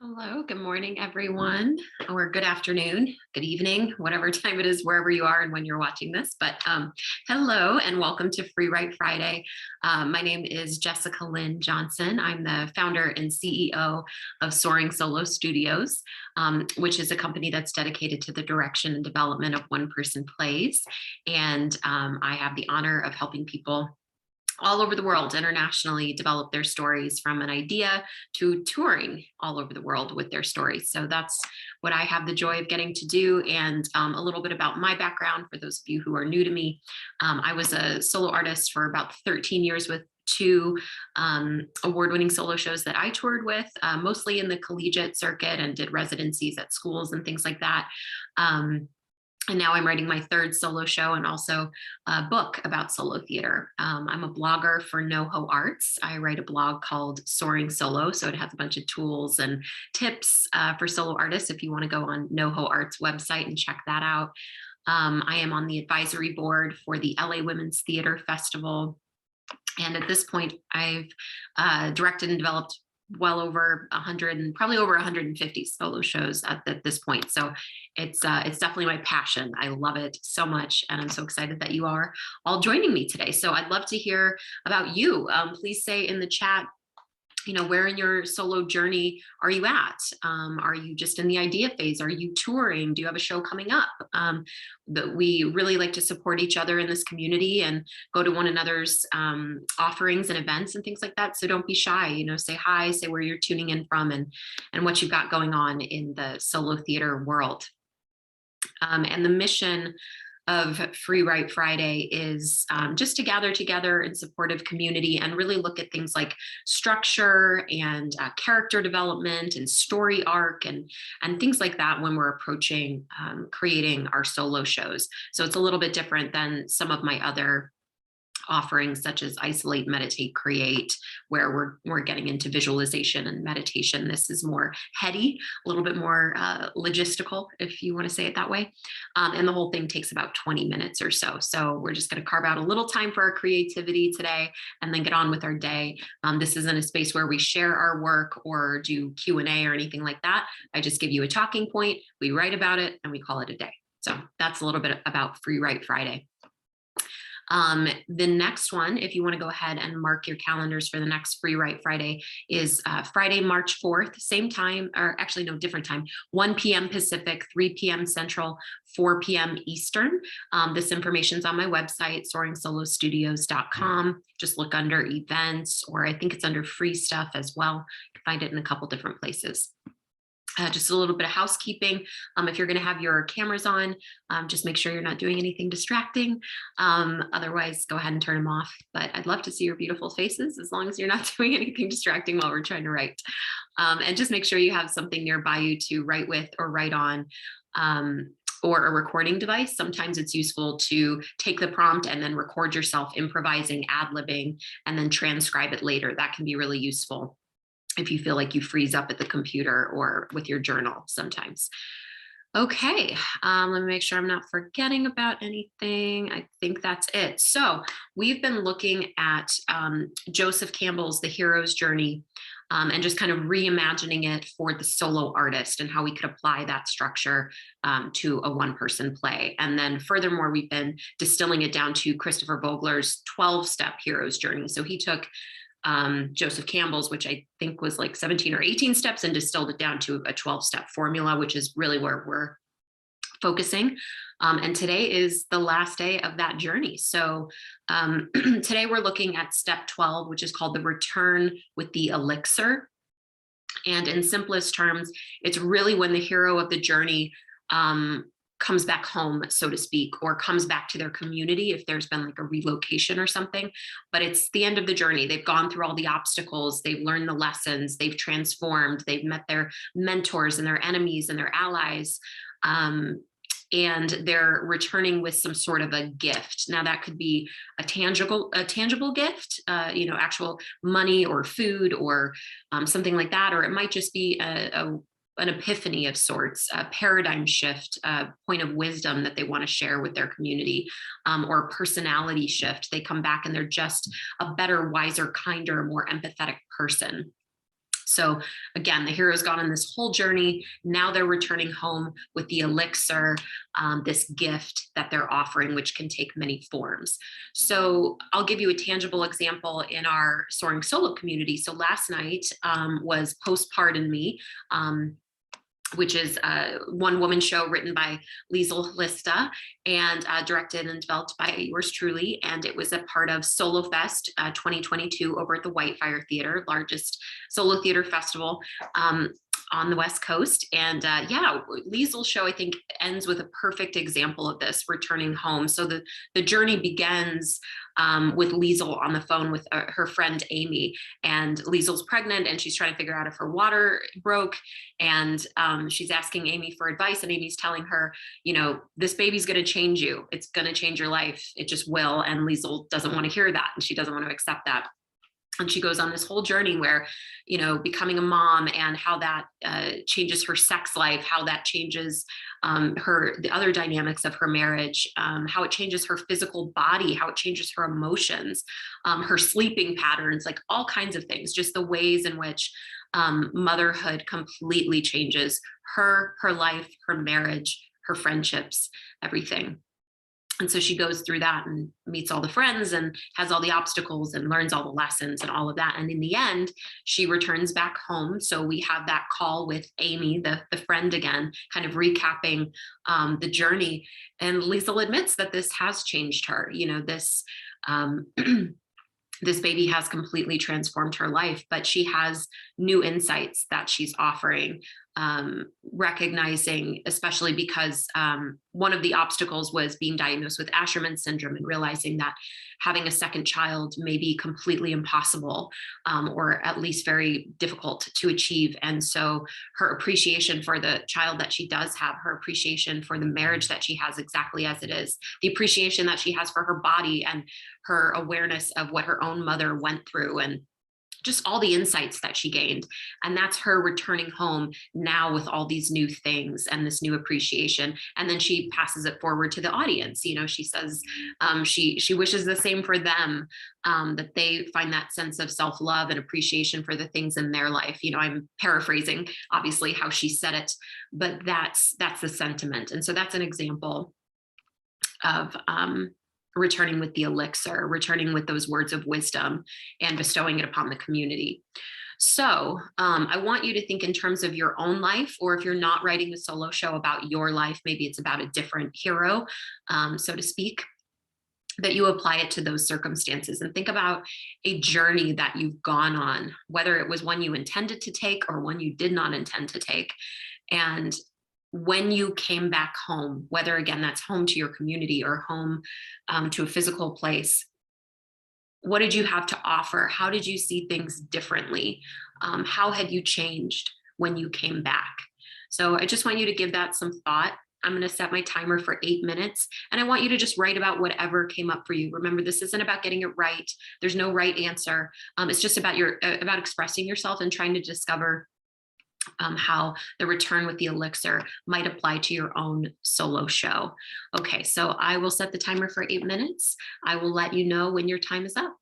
Hello, good morning, everyone, or good afternoon, good evening, whatever time it is, wherever you are and when you're watching this. But hello and welcome to FREEWrite Friday. My name is Jessica Lynn Johnson. I'm the founder and CEO of Soaring Solo Studios, which is a company that's dedicated to the direction and development of one-person plays. And I have the honor of helping people all over the world internationally develop their stories from an idea to touring all over the world with their stories. So that's what I have the joy of getting to do. And a little bit about my background for those of you who are new to me. I was a solo artist for about 13 years with two award-winning solo shows that I toured with, mostly in the collegiate circuit, and did residencies at schools and things like that. And now I'm writing my third solo show and also a book about solo theater. I'm a blogger for NoHo Arts. I write a blog called Soaring Solo, so it has a bunch of tools and tips for solo artists if you want to go on NoHo Arts website and check that out. I am on the advisory board for the LA Women's Theater Festival. And at this point, I've directed and developed well over 100 and probably over 150 solo shows at this point. So it's definitely my passion. I love it so much. And I'm so excited that you are all joining me today. So I'd love to hear about you. Please say in the chat, where in your solo journey are you at? Are you just in the idea phase? Are you touring? Do you have a show coming up? That we really like to support each other in this community and go to one another's offerings and events and things like that. So don't be shy, say hi, say where you're tuning in from and what you've got going on in the solo theater world. And the mission of FREEWrite Friday is just to gather together in supportive community and really look at things like structure and character development and story arc and things like that when we're approaching creating our solo shows. So it's a little bit different than some of my other offerings such as Isolate, Meditate, Create, where we're getting into visualization and meditation. This is more heady, a little bit more logistical, if you want to say it that way. And the whole thing takes about 20 minutes or so. So we're just going to carve out a little time for our creativity today and then get on with our day. This isn't a space where we share our work or do Q&A or anything like that. I just give you a talking point, we write about it, and we call it a day. So that's a little bit about FREEWrite Friday. The next one, if you want to go ahead and mark your calendars for the next FREEWrite Friday, is Friday, March 4th, same time, or actually no, different time, 1 p.m. Pacific, 3 p.m. Central, 4 p.m. Eastern. This information's on my website, soaringSoloStudios.com. Just look under events, or I think it's under free stuff as well. You can find it in a couple different places. Just a little bit of housekeeping. If you're going to have your cameras on, just make sure you're not doing anything distracting. Otherwise, go ahead and turn them off. But I'd love to see your beautiful faces as long as you're not doing anything distracting while we're trying to write. And just make sure you have something nearby you to write with or write on. Or a recording device. Sometimes it's useful to take the prompt and then record yourself improvising, ad-libbing, and then transcribe it later. That can be really useful if you feel like you freeze up at the computer or with your journal sometimes. Okay, let me make sure I'm not forgetting about anything. I think that's it. So we've been looking at Joseph Campbell's The Hero's Journey and just kind of reimagining it for the solo artist and how we could apply that structure to a one-person play. And then furthermore, we've been distilling it down to Christopher Vogler's 12-step hero's journey. So he took Joseph Campbell's, which I think was like 17 or 18 steps, and distilled it down to a 12-step formula, which is really where we're focusing. And today is the last day of that journey. So today we're looking at step 12, which is called the return with the elixir. And in simplest terms, it's really when the hero of the journey comes back home, so to speak, or comes back to their community if there's been like a relocation or something. But it's the end of the journey. They've gone through all the obstacles, they've learned the lessons, they've transformed, they've met their mentors and their enemies and their allies. And they're returning with some sort of a gift. Now that could be a tangible gift, actual money or food or something like that, or it might just be an epiphany of sorts, a paradigm shift, a point of wisdom that they want to share with their community, or a personality shift. They come back and they're just a better, wiser, kinder, more empathetic person. So again, the hero's gone on this whole journey. Now they're returning home with the elixir, this gift that they're offering, which can take many forms. So I'll give you a tangible example in our Soaring Solo community. So last night was Postpardon Me, which is a one-woman show written by Liesl Lista and directed and developed by yours truly. And it was a part of Solo Fest 2022 over at the Whitefire Theater, largest solo theater festival on the West Coast. And yeah, Liesl's show, I think, ends with a perfect example of this, returning home. So the journey begins with Liesl on the phone with her friend Amy, and Liesl's pregnant and she's trying to figure out if her water broke, and she's asking Amy for advice, and Amy's telling her, you know, this baby's going to change you. It's going to change your life. It just will. And Liesl doesn't want to hear that, and she doesn't want to accept that. And she goes on this whole journey where, you know, becoming a mom and how that changes her sex life, how that changes the other dynamics of her marriage, how it changes her physical body, how it changes her emotions, her sleeping patterns, like all kinds of things, just the ways in which motherhood completely changes her life, her marriage, her friendships, everything. And so she goes through that and meets all the friends and has all the obstacles and learns all the lessons and all of that. And in the end, she returns back home. So we have that call with Amy, the friend again, kind of recapping the journey. And Liesl admits that this has changed her. You know, this this baby has completely transformed her life, but she has new insights that she's offering, recognizing, especially because one of the obstacles was being diagnosed with Asherman syndrome and realizing that having a second child may be completely impossible, or at least very difficult to achieve. And so her appreciation for the child that she does have, her appreciation for the marriage that she has exactly as it is, the appreciation that she has for her body and her awareness of what her own mother went through, and just all the insights that she gained. And that's her returning home now with all these new things and this new appreciation. And then she passes it forward to the audience. You know, she says she wishes the same for them, that they find that sense of self-love and appreciation for the things in their life. You know, I'm paraphrasing obviously how she said it, but that's the sentiment. And so that's an example of returning with the elixir, returning with those words of wisdom and bestowing it upon the community. So I want you to think in terms of your own life, or if you're not writing a solo show about your life, maybe it's about a different hero, so to speak, that you apply it to those circumstances and think about a journey that you've gone on, whether it was one you intended to take or one you did not intend to take. And when you came back home, whether again that's home to your community or home to a physical place, what did you have to offer? How did you see things differently? How had you changed when you came back? So I just want you to give that some thought. I'm going to set my timer for 8 minutes, and I want you to just write about whatever came up for you. Remember, this isn't about getting it right. There's no right answer. It's just about about expressing yourself and trying to discover how the return with the elixir might apply to your own solo show. Okay, so I will set the timer for 8 minutes. I will let you know when your time is up.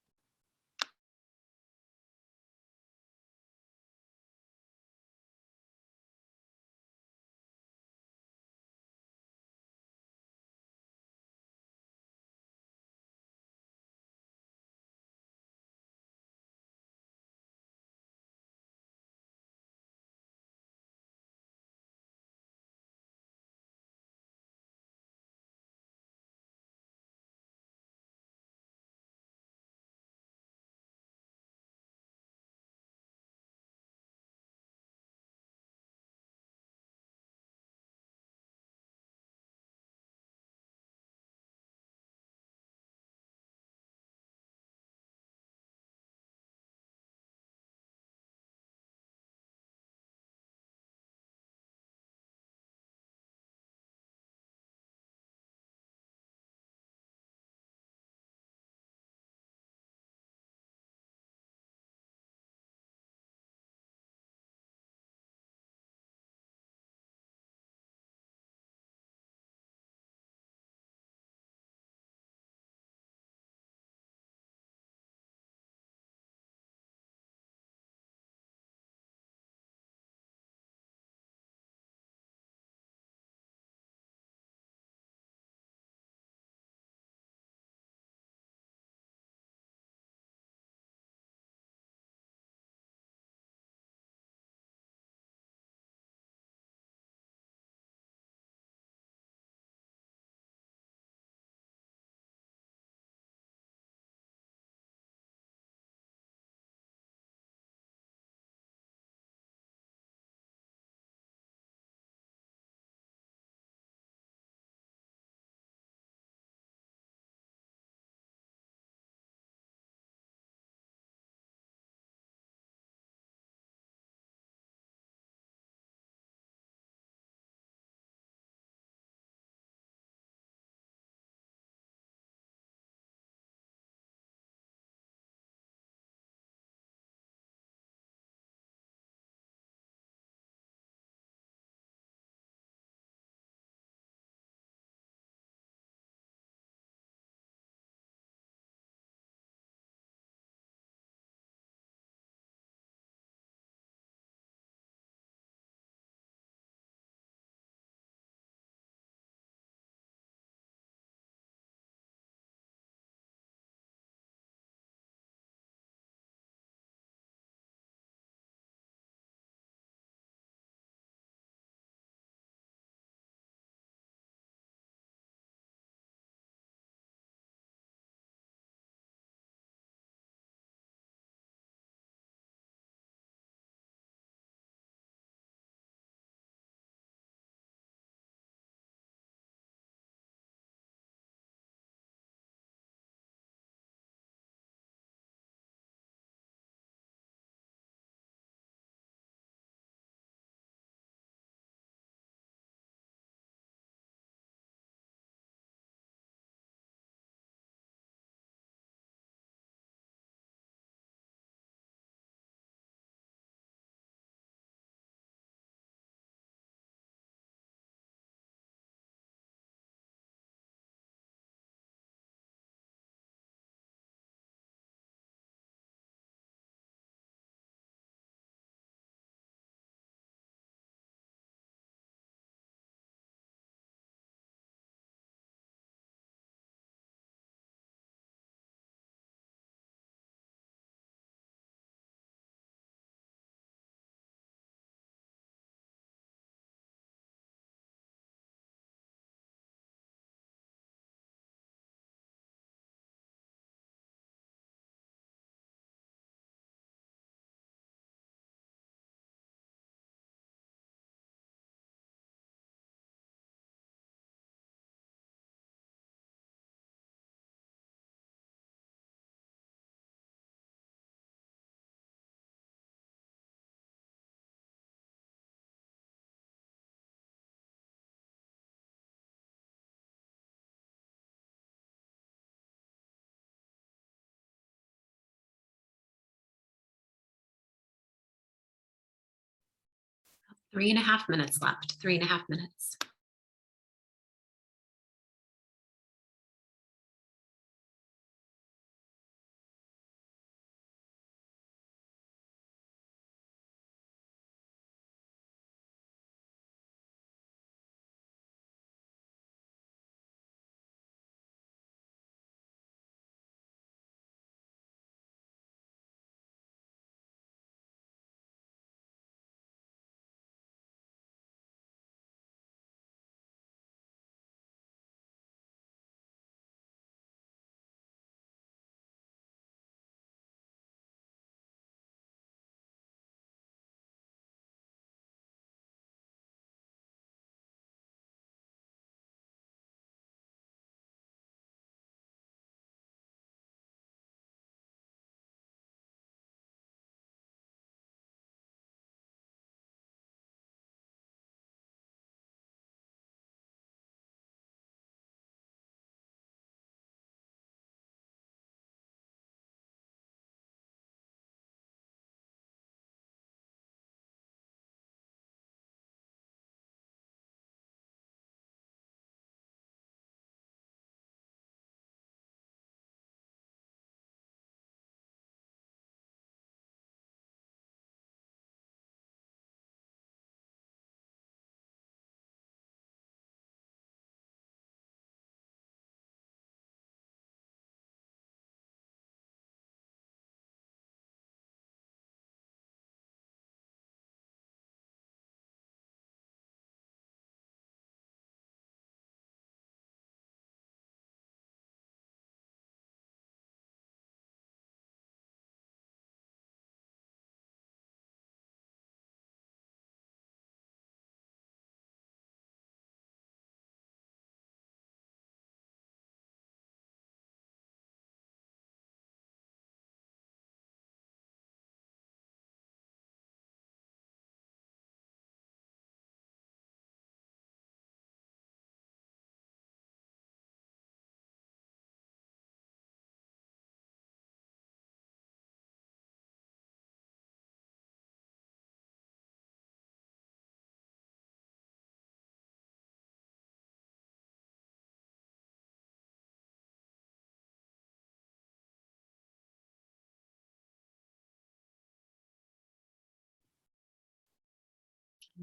3.5 minutes left, 3.5 minutes.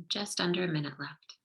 Just under a minute left.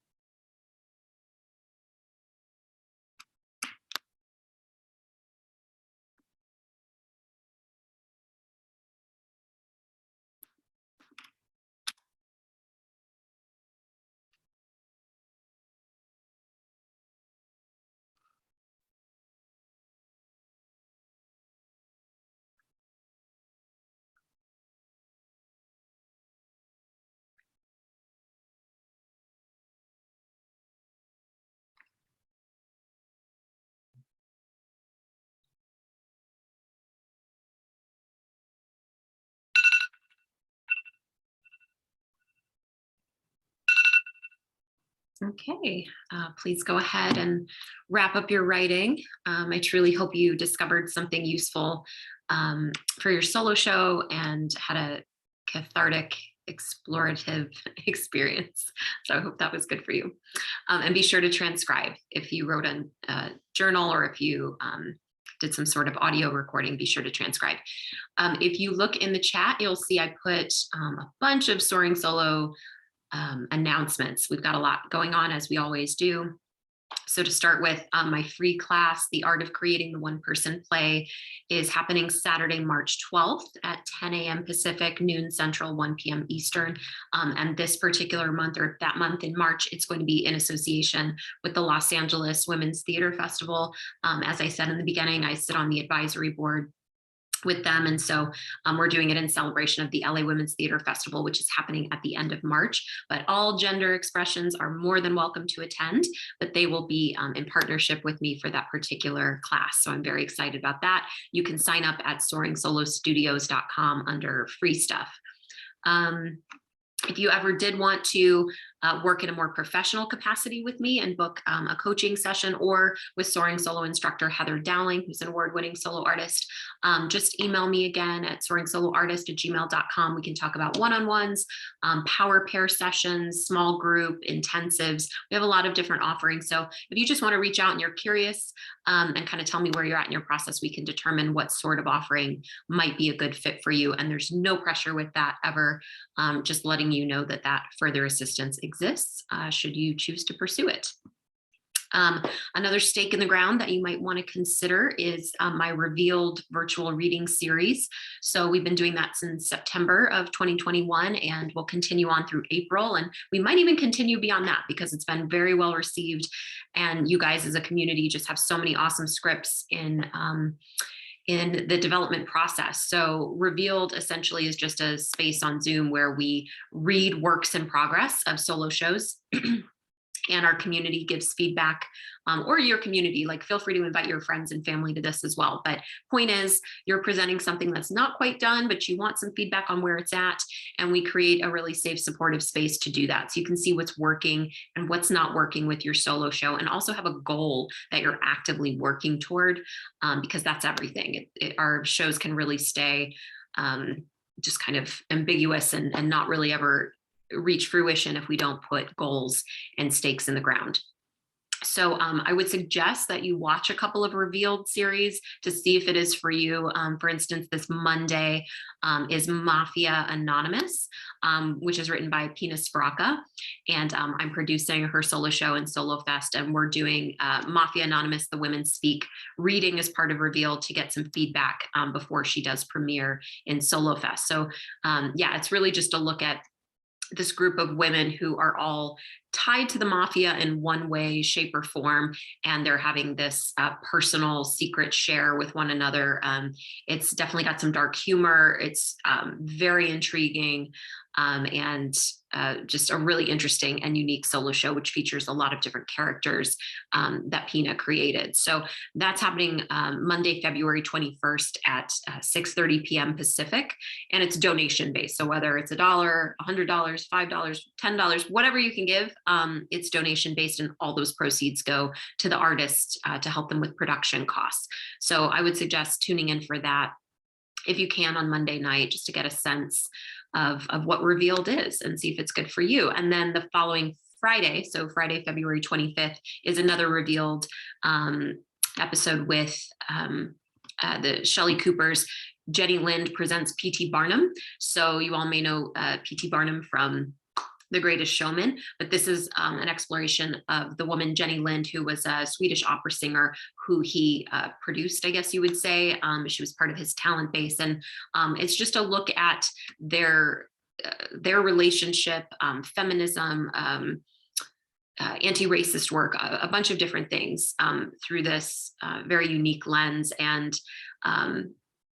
Okay, please go ahead and wrap up your writing. I truly hope you discovered something useful for your solo show and had a cathartic, explorative experience. So I hope that was good for you. And be sure to transcribe if you wrote a journal or if you did some sort of audio recording, be sure to transcribe. If you look in the chat, you'll see I put a bunch of Soaring Solo announcements. We've got a lot going on, as we always do. So to start with, my free class, The Art of Creating the One-Person Play, is happening Saturday, March 12th at 10 a.m. Pacific, noon Central, 1 p.m. Eastern. And this particular month, or that month in March, it's going to be in association with the Los Angeles Women's Theater Festival. As I said in the beginning, I sit on the advisory board with them. And so we're doing it in celebration of the LA Women's Theater Festival, which is happening at the end of March. But all gender expressions are more than welcome to attend, but they will be in partnership with me for that particular class. So I'm very excited about that. You can sign up at soaringSoloStudios.com under free stuff. If you ever did want to work in a more professional capacity with me and book a coaching session, or with Soaring Solo instructor Heather Dowling, who's an award-winning solo artist, just email me again at soaringsoloartist@gmail.com. We can talk about one-on-ones, power pair sessions, small group, intensives. We have a lot of different offerings. So if you just want to reach out and you're curious and kind of tell me where you're at in your process, we can determine what sort of offering might be a good fit for you. And there's no pressure with that ever. Just letting you know that further assistance exists should you choose to pursue it. Another stake in the ground that you might want to consider is my Revealed virtual reading series. So we've been doing that since September of 2021, and we'll continue on through April. And we might even continue beyond that because it's been very well received. And you guys as a community just have so many awesome scripts in the development process. So Revealed essentially is just a space on Zoom where we read works in progress of solo shows. And our community gives feedback, or your community, like feel free to invite your friends and family to this as well. But point is, you're presenting something that's not quite done, but you want some feedback on where it's at. And we create a really safe, supportive space to do that. So you can see what's working and what's not working with your solo show, and also have a goal that you're actively working toward, because that's everything. Our shows can really stay just kind of ambiguous and not really ever reach fruition if we don't put goals and stakes in the ground. So I would suggest that you watch a couple of Revealed series to see if it is for you. For instance, this Monday is Mafia Anonymous, which is written by Pina Spraca. And I'm producing her solo show in Solo Fest. And we're doing Mafia Anonymous, The Women Speak reading as part of Revealed to get some feedback before she does premiere in Solo Fest. So yeah, it's really just a look at this group of women who are all tied to the mafia in one way, shape, or form, and they're having this personal secret share with one another. It's definitely got some dark humor. It's very intriguing, and just a really interesting and unique solo show, which features a lot of different characters that Pina created. So that's happening Monday, February 21st at 6:30 p.m. Pacific, and it's donation based. So whether it's $1, $100, $5, $10, whatever you can give, it's donation based, and all those proceeds go to the artist to help them with production costs. So I would suggest tuning in for that if you can on Monday night, just to get a sense of what Revealed is and see if it's good for you. And then the following Friday, so Friday, February 25th, is another Revealed episode with the Shelley Cooper's Jenny Lind presents P.T. Barnum. So you all may know P.T. Barnum from The Greatest Showman, but this is an exploration of the woman Jenny Lind, who was a Swedish opera singer who he produced, I guess you would say. She was part of his talent base, and it's just a look at their relationship, feminism, anti-racist work, a bunch of different things through this very unique lens. And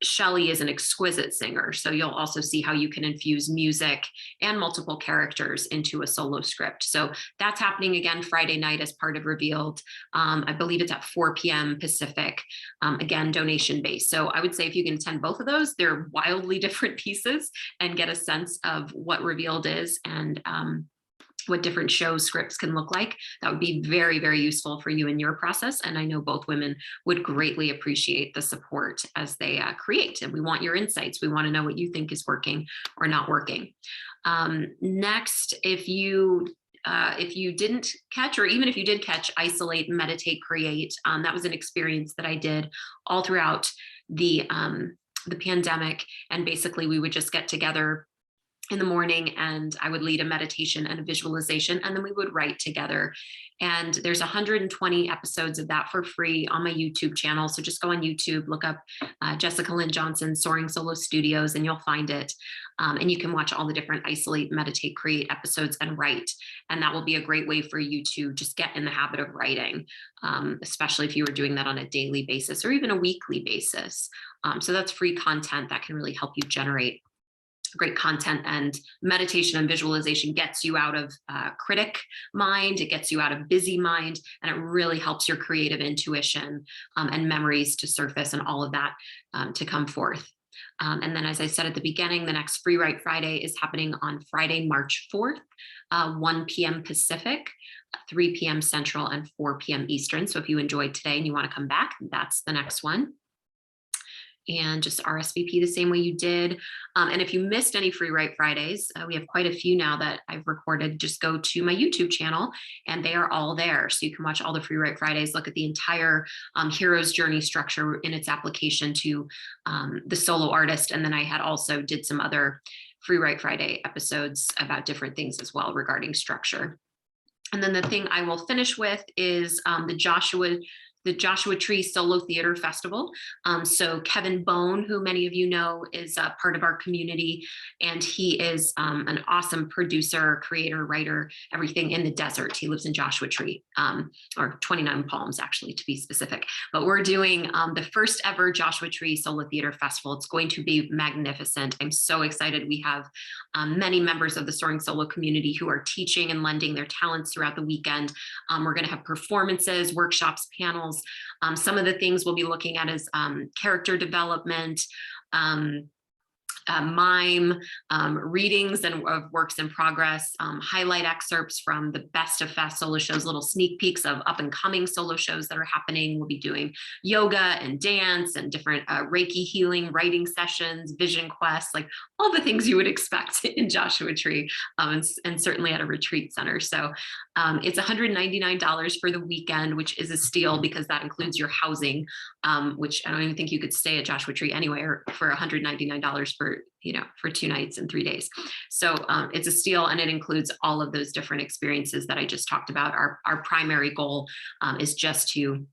Shelley is an exquisite singer, so you'll also see how you can infuse music and multiple characters into a solo script. So that's happening again Friday night as part of Revealed. I believe it's at 4 p.m. Pacific, again, donation based. So I would say if you can attend both of those, they're wildly different pieces, and get a sense of what Revealed is and what different show scripts can look like. That would be very, very useful for you in your process. And I know both women would greatly appreciate the support as they create. And we want your insights. We want to know what you think is working or not working. Next, if you didn't catch, or even if you did catch Isolate, Meditate, Create, that was an experience that I did all throughout the pandemic. And basically we would just get together in the morning, and I would lead a meditation and a visualization, and then we would write together. And there's 120 episodes of that for free on my YouTube channel. So just go on YouTube, look up Jessica Lynn Johnson, Soaring Solo Studios, and you'll find it. And you can watch all the different Isolate, Meditate, Create episodes and write. And that will be a great way for you to just get in the habit of writing, especially if you were doing that on a daily basis or even a weekly basis. So that's free content that can really help you generate great content. And meditation and visualization gets you out of critic mind, it gets you out of busy mind, and it really helps your creative intuition and memories to surface, and all of that to come forth. And then, as I said at the beginning, the next FREEWrite Friday is happening on Friday, March 4th, 1 p.m. Pacific, 3 p.m. Central, and 4 p.m. Eastern. So if you enjoyed today and you want to come back, that's the next one. And just RSVP the same way you did. And if you missed any FREEWrite Fridays, we have quite a few now that I've recorded. Just go to my YouTube channel and they are all there. So you can watch all the FREEWrite Fridays, look at the entire hero's journey structure in its application to the solo artist. And then I had also did some other FREEWrite Friday episodes about different things as well regarding structure. And then the thing I will finish with is the Joshua Tree Solo Theater Festival. So Kevin Bone, who many of you know, is a part of our community, and he is an awesome producer, creator, writer, everything in the desert. He lives in Joshua Tree, or 29 Palms, actually, to be specific. But we're doing the first ever Joshua Tree Solo Theater Festival. It's going to be magnificent. I'm so excited. We have many members of the Soaring Solo community who are teaching and lending their talents throughout the weekend. We're going to have performances, workshops, panels. Some of the things we'll be looking at is character development, mime, readings of works in progress, highlight excerpts from the best of fast solo shows, little sneak peeks of up and coming solo shows that are happening. We'll be doing yoga and dance and different Reiki healing, writing sessions, vision quests, like all the things you would expect in Joshua Tree, and certainly at a retreat center. So it's $199 for the weekend, which is a steal because that includes your housing, which I don't even think you could stay at Joshua Tree anywhere for $199 for 2 nights and 3 days. So it's a steal, and it includes all of those different experiences that I just talked about. Our primary goal is just to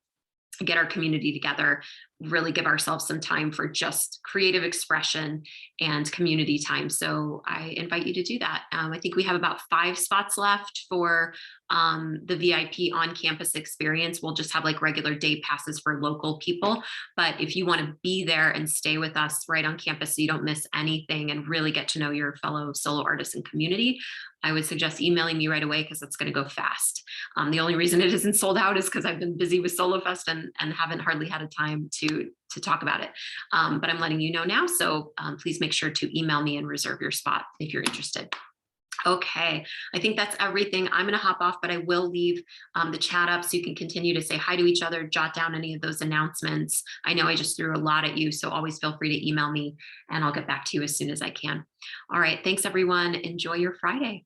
get our community together, really give ourselves some time for just creative expression and community time. So I invite you to do that. I think we have about 5 spots left for the VIP on-campus experience. We'll just have like regular day passes for local people. But if you want to be there and stay with us right on campus so you don't miss anything and really get to know your fellow solo artists and community, I would suggest emailing me right away because it's going to go fast. The only reason it isn't sold out is because I've been busy with Solo Fest and haven't hardly had a time to talk about it. But I'm letting you know now. So please make sure to email me and reserve your spot if you're interested. Okay, I think that's everything. I'm going to hop off, but I will leave the chat up so you can continue to say hi to each other, jot down any of those announcements. I know I just threw a lot at you, so always feel free to email me and I'll get back to you as soon as I can. All right, thanks everyone. Enjoy your Friday.